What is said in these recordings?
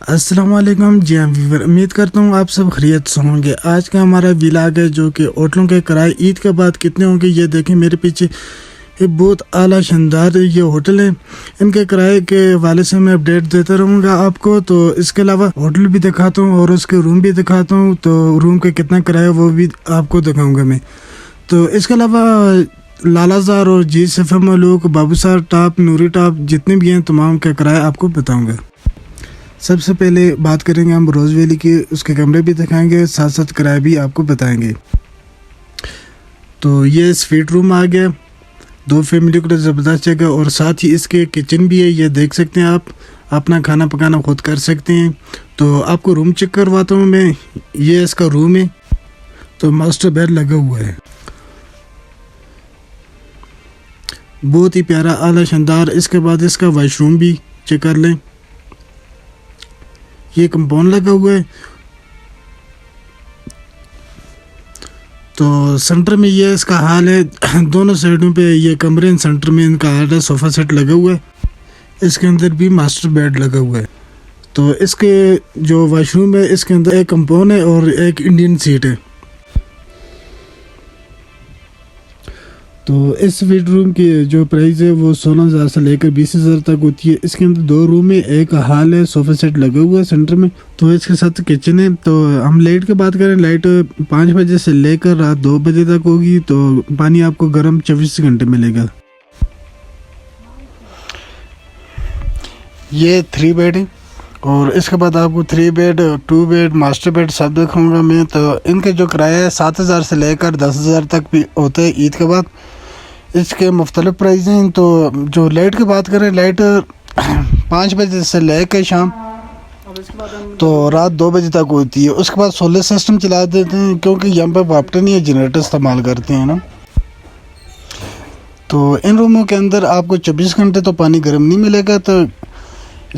अस्सलाम वालेकुम। जी हाँ व्यूवर, उम्मीद करता हूँ आप सब खैरियत से होंगे। आज का हमारा व्लॉग है जो कि होटलों के किराए ईद के बाद कितने होंगे ये देखें मेरे पीछे। ये बहुत आला शानदार ये होटल है। इनके किराए के हवाले से मैं अपडेट देता रहूँगा आपको। तो इसके अलावा होटल भी दिखाता हूँ और उसके रूम भी दिखाता हूँ। तो रूम के कितना किराया वो भी आपको दिखाऊँगा मैं। तो इसके अलावा लालाजार और जी सफ़ा मलूक, बाबूसार टॉप, नूरी टॉप जितने भी हैं तमाम का किराया आपको बताऊँगा। सबसे पहले बात करेंगे हम रोज़ वैली की, उसके कमरे भी दिखाएंगे, साथ साथ किराया भी आपको बताएंगे। तो ये स्वीट रूम आ गया, 2 फैमिली को ज़बरदस्त जगह और साथ ही इसके किचन भी है। ये देख सकते हैं आप अपना खाना पकाना खुद कर सकते हैं। तो आपको रूम चेक करवाता हूँ मैं। ये इसका रूम है। तो मास्टर बेड लगा हुआ है, बहुत ही प्यारा आला शानदार। इसके बाद इसका वॉशरूम भी चेक कर लें। ये कंपाउंड लगा हुआ है। तो सेंटर में ये इसका हाल है। दोनों साइडों पे ये कमरे, सेंटर में इनका हाल है। सोफ़ा सेट लगा हुआ है। इसके अंदर भी मास्टर बेड लगा हुआ है। तो इसके जो वॉशरूम है इसके अंदर एक कंपाउंड है और एक इंडियन सीट है। तो इस स्वीट रूम की जो प्राइस है वो 16,000 से लेकर 20,000 तक होती है। इसके अंदर 2 रूम है, एक हाल है, सोफा सेट लगा हुआ है सेंटर में। तो इसके साथ किचन है। तो हम लाइट की बात करें, लाइट 5 बजे से लेकर रात 2 बजे तक होगी। तो पानी आपको गर्म 24 घंटे मिलेगा। ये 3 बेड है और इसके बाद आपको 3 बेड, 2 बेड, मास्टर बेड सब दिखाऊंगा मैं। तो इनके जो किराया है 7,000 से लेकर 10,000 तक भी होता है ईद के बाद। इसके मुख्तलिफ प्राइस हैं। तो जो लाइट की बात करें, लाइट 5 बजे से लेकर शाम तो रात 2 बजे तक होती है। उसके बाद सोलर सिस्टम चला देते हैं क्योंकि यहाँ पर वापटर नहीं है, जनरेटर इस्तेमाल करते हैं ना। तो इन रूमों के अंदर आपको 24 घंटे तो पानी गर्म नहीं मिलेगा। तो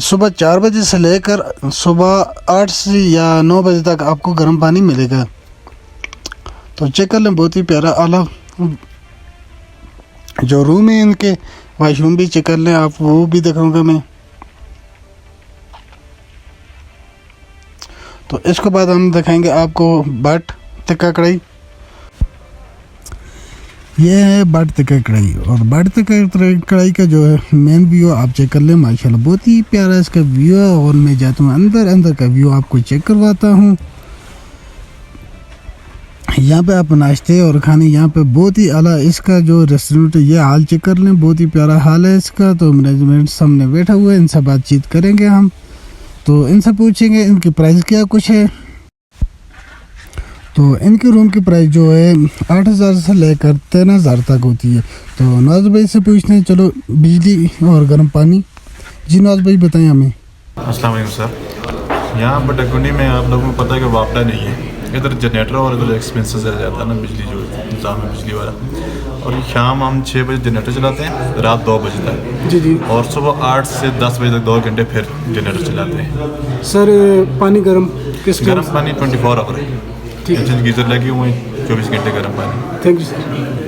सुबह 4 बजे से लेकर सुबह 8 से या 9 बजे तक आपको गर्म पानी मिलेगा। तो चेक कर लें, बहुत ही प्यारा आला जो रूम है। इनके वॉशरूम भी चेक कर लें आप, वो भी दिखाऊंगा मैं। तो इसके बाद हम दिखाएंगे आपको बट तिक्का कढ़ाई। ये है बट तिक्का कढ़ाई और बट तिक्का कढ़ाई का जो है मेन व्यू आप चेक कर लें। माशाल्लाह बहुत ही प्यारा इसका व्यू है। और मैं जाता हूँ अंदर का व्यू आपको चेक करवाता हूँ। यहाँ पे आप नाश्ते और खाने यहाँ पे बहुत ही आला इसका जो रेस्टोरेंट है ये हाल चेक कर लें, बहुत ही प्यारा हाल है इसका। तो मैनेजमेंट सामने बैठा हुआ है, इनसे बातचीत करेंगे हम। तो इनसे पूछेंगे इनकी प्राइस क्या कुछ है। तो इनके रूम की प्राइस जो है 8,000 से लेकर 13,000 तक होती है। तो नवाज भाई से पूछते हैं, चलो बिजली और गर्म पानी। जी नवाज भाई बताएं हमें। अस्सलाम वालेकुम सर। यहाँ बटकुंडी में आप लोगों को पता है कि वापडा नहीं है। इधर जनरेटर और इधर एक्सपेंसेस ज़्यादा जाता है ना, बिजली जो इंतज़ाम है बिजली वाला। और शाम हम 6 बजे जनरेटर चलाते हैं, रात 2 बजे तक। जी। और सुबह 8 से 10 बजे तक 2 घंटे फिर जनरेटर चलाते हैं। सर पानी गर्म गर्म पानी 24 आवर है। किचन गीज़र लगे हुए हैं, 24 घंटे गर्म पानी। Thank you sir.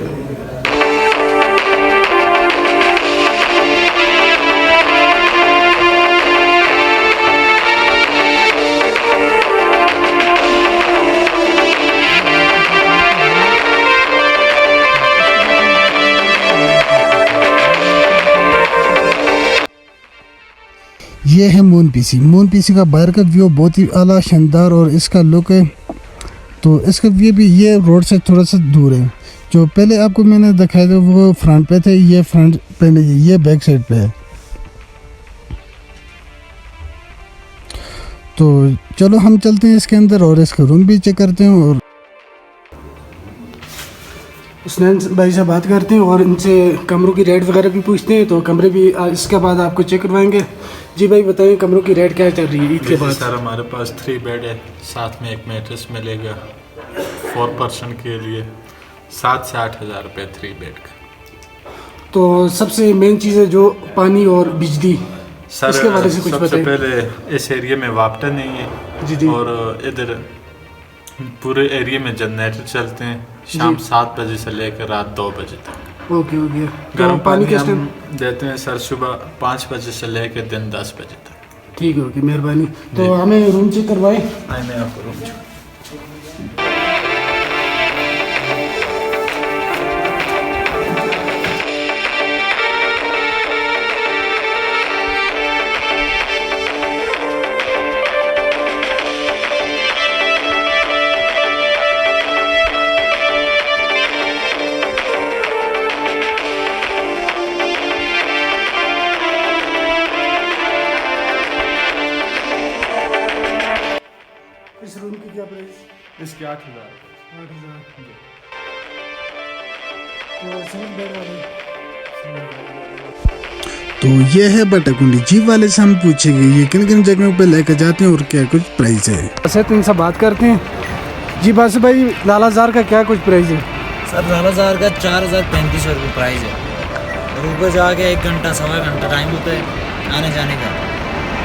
ये है मून पीसी का बाहर का व्यू बहुत ही आला शानदार और इसका लुक है। तो इसका व्यू भी ये रोड से थोड़ा सा दूर है। जो पहले आपको मैंने दिखाया था वो फ्रंट पे थे, ये फ्रंट पे नहीं, ये बैक साइड पे है। तो चलो हम चलते हैं इसके अंदर और इसका रूम भी चेक करते हैं और उसनैन भाई से बात करते हैं और इनसे कमरों की रेट वगैरह भी पूछते हैं। तो कमरे भी इसके बाद आपको चेक करवाएंगे। जी भाई बताएं कमरों की रेट क्या चल रही है ईद के बाद। सर हमारे पास 3 बेड है, साथ में एक मैट्रेस मिलेगा 4 पर्सन के लिए। 7 से 8,000 रुपये 3 बेड का। तो सबसे मेन चीज़ है जो पानी और बिजली, सर इसके बारे से कुछ सबसे बताएं। पहले इस एरिया में वापटा नहीं है। जी। और इधर पूरे एरिया में जनरेटर चलते हैं शाम 7 बजे से लेकर रात 2 बजे तक। ओके। गर्म पानी हम देते हैं सर सुबह 5 बजे से लेकर दिन 10 बजे तक। ठीक होगी, मेहरबानी। तो हमें रूम चेक करवाएं। आए मैं आपको रूम चेक इस रूम की क्या प्राइस? इसके 8,000 8,000। तो सिंगल बेड वाले? तो ये है बटाकुंडी। जीप वाले से हम पूछेंगे ये किन किन जगहों पे लेकर जाते हैं और क्या कुछ प्राइस है। अच्छा, तो इनसे बात करते हैं। जी बस भाई, लालाजार का क्या कुछ प्राइस है? सर लालाजार का 4,035 रुपये प्राइस है और ऊपर जाके 1 घंटा सवा घंटा टाइम होता है आने जाने का।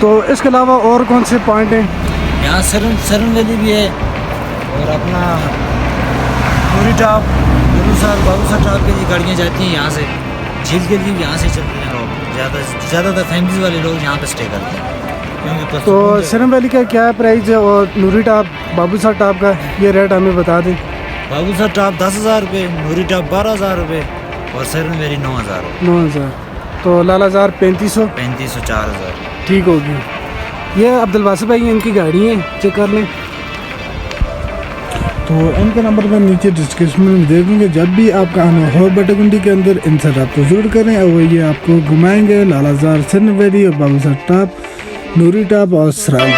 तो इसके अलावा और कौन से पॉइंट हैं? यहाँ सरन वैली भी है और अपना पूरी टॉप बाबूसर टॉप के लिए गाड़ियाँ जाती हैं यहाँ से। झील के लिए यहाँ से चलते हैं लोग, ज़्यादातर फैमिलीज वाले लोग यहाँ पे स्टे करते हैं क्योंकि तो सरन वैली का क्या प्राइस है और नूरी टॉप बाबूसर टॉप का ये रेट हमें बता दें। बाबूसर टॉप 10,000 रुपये, नूरी टॉप 12,000 रुपये और सरन वैली 9,000 रुपये। 9,000। तो लालाजार 3,500। 3,500 4,000। ठीक होगी। ये अब्दुल वासिफ भाई इनकी गाड़ी है, चेक कर लें। तो इनका नंबर मैं नीचे डिस्क्रिप्शन में दे दूँगा। जब भी आपका आना हो बटाकुंडी के अंदर इनसे रब्ता जरूर करें और ये आपको घुमाएंगे लालाजार, सरन वैली और बाबूसर टॉप, नूरी टॉप और सराय।